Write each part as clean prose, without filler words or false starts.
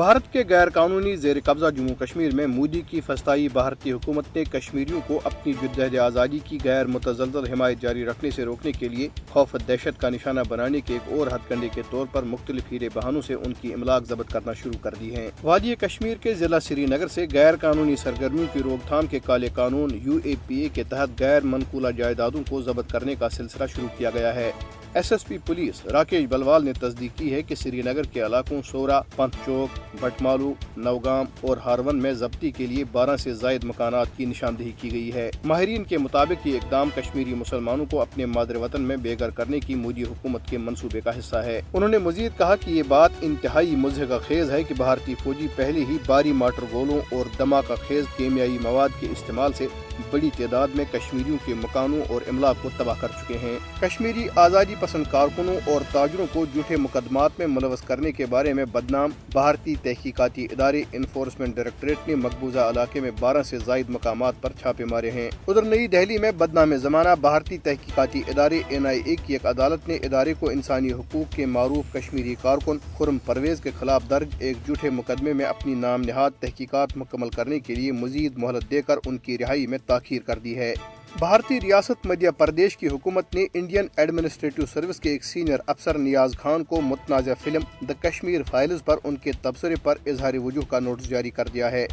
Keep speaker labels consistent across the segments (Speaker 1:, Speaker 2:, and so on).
Speaker 1: بھارت کے غیر قانونی زیر قبضہ جموں کشمیر میں مودی کی فسطائی بھارتی حکومت نے کشمیریوں کو اپنی جدوجہد آزادی کی غیر متزلزل حمایت جاری رکھنے سے روکنے کے لیے خوف و دہشت کا نشانہ بنانے کے ایک اور ہتھ کنڈے کے طور پر مختلف ہیرے بہانوں سے ان کی املاک ضبط کرنا شروع کر دی ہیں۔ وادی کشمیر کے ضلع سری نگر سے غیر قانونی سرگرمیوں کی روک تھام کے کالے قانون UAPA کے تحت غیر منقولہ جائیدادوں کو ضبط کرنے کا سلسلہ شروع کیا گیا ہے۔ SP پولیس راکیش بلوال نے تصدیق کی ہے کہ سری نگر کے علاقوں سورا، پنت چوک، بٹمالو، نوگام اور ہارون میں ضبطی کے لیے 12 سے زائد مکانات کی نشاندہی کی گئی ہے۔ ماہرین کے مطابق یہ اقدام کشمیری مسلمانوں کو اپنے مادر وطن میں بے گھر کرنے کی مودی حکومت کے منصوبے کا حصہ ہے۔ انہوں نے مزید کہا کہ یہ بات انتہائی مضحکہ خیز ہے کہ بھارتی فوجی پہلے ہی بھاری مارٹر گولوں اور دھماکہ خیز کیمیائی مواد کے استعمال سے بڑی تعداد میں کشمیریوں کے مکانوں اور املاک کو تباہ کر چکے ہیں۔ کشمیری آزادی پسند کارکنوں اور تاجروں کو جھوٹے مقدمات میں ملوث کرنے کے بارے میں بدنام بھارتی تحقیقاتی ادارے انفورسمنٹ ڈائریکٹوریٹ نے مقبوضہ علاقے میں 12 سے زائد مقامات پر چھاپے مارے ہیں۔ ادھر نئی دہلی میں بدنام زمانہ بھارتی تحقیقاتی ادارے NIA کی ایک عدالت نے ادارے کو انسانی حقوق کے معروف کشمیری کارکن خرم پرویز کے خلاف درج ایک جھوٹے مقدمے میں اپنی نام نہاد تحقیقات مکمل کرنے کے لیے مزید مہلت دے کر ان کی رہائی میں تاخیر کر دی ہے۔ بھارتی ریاست مدھیہ پردیش کی حکومت نے انڈین ایڈمنسٹریٹو سروس کے ایک سینئر افسر نیاز خان کو متنازع فلم دی کشمیر فائلز پر ان کے تبصرے پر اظہار وجوہ کا نوٹس جاری کر دیا ہے۔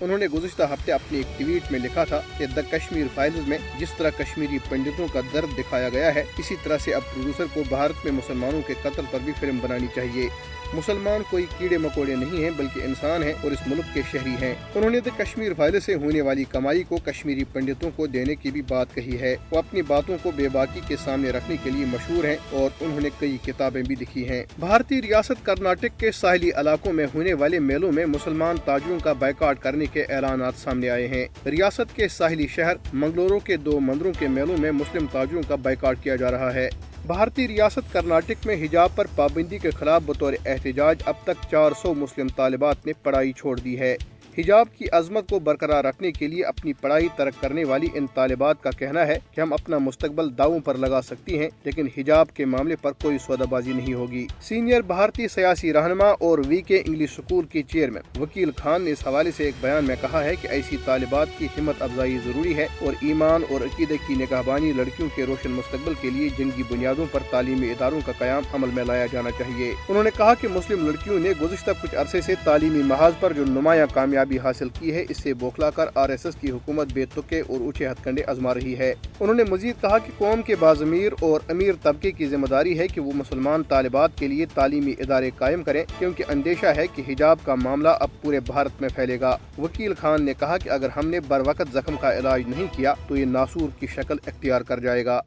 Speaker 1: انہوں نے گزشتہ ہفتے اپنے ایک ٹویٹ میں لکھا تھا کہ دی کشمیر فائلز میں جس طرح کشمیری پنڈتوں کا درد دکھایا گیا ہے، اسی طرح سے اب پروڈیوسر کو بھارت میں مسلمانوں کے قتل پر بھی فلم بنانی چاہیے۔ مسلمان کوئی کیڑے مکوڑے نہیں ہیں بلکہ انسان ہیں اور اس ملک کے شہری ہیں۔ انہوں نے دی کشمیر فائلز سے ہونے والی کمائی کو کشمیری پنڈتوں کو دینے کی بھی بات کہی ہے۔ وہ اپنی باتوں کو بے باکی کے سامنے رکھنے کے لیے مشہور ہیں اور انہوں نے کئی کتابیں بھی لکھی ہیں۔ بھارتی ریاست کرناٹک کے ساحلی علاقوں میں ہونے والے میلوں میں مسلمان تاجروں کا بائیکاٹ کرنے کے اعلانات سامنے آئے ہیں۔ ریاست کے ساحلی شہر منگلورو کے 2 مندروں کے میلوں میں مسلم تاجروں کا بائیکاٹ کیا جا رہا ہے۔ بھارتی ریاست کرناٹک میں حجاب پر پابندی کے خلاف بطور احتجاج اب تک 400 مسلم طالبات نے پڑھائی چھوڑ دی ہے۔ حجاب کی عظمت کو برقرار رکھنے کے لیے اپنی پڑھائی ترک کرنے والی ان طالبات کا کہنا ہے کہ ہم اپنا مستقبل داؤں پر لگا سکتی ہیں لیکن حجاب کے معاملے پر کوئی سودہ بازی نہیں ہوگی۔ سینئر بھارتی سیاسی رہنما اور VK انگلش اسکول کی چیئرمین وکیل خان نے اس حوالے سے ایک بیان میں کہا ہے کہ ایسی طالبات کی ہمت افزائی ضروری ہے اور ایمان اور عقیدے کی نگہبانی لڑکیوں کے روشن مستقبل کے لیے جنگی بنیادوں پر تعلیمی اداروں کا قیام عمل میں لایا جانا چاہیے۔ انہوں نے کہا کہ مسلم لڑکیوں نے گزشتہ کچھ عرصے سے تعلیمی محاذ پر جو نمایاں کامیابی حاصل کی ہے، اس سے بوکھلا کر RSS کی حکومت بے تکے اور اونچے ہتھ کنڈے آزما رہی ہے۔ انہوں نے مزید کہا کہ قوم کے باضمیر اور امیر طبقے کی ذمہ داری ہے کہ وہ مسلمان طالبات کے لیے تعلیمی ادارے قائم کریں کیونکہ اندیشہ ہے کہ حجاب کا معاملہ اب پورے بھارت میں پھیلے گا۔ وکیل خان نے کہا کہ اگر ہم نے بروقت زخم کا علاج نہیں کیا تو یہ ناسور کی شکل اختیار کر جائے گا۔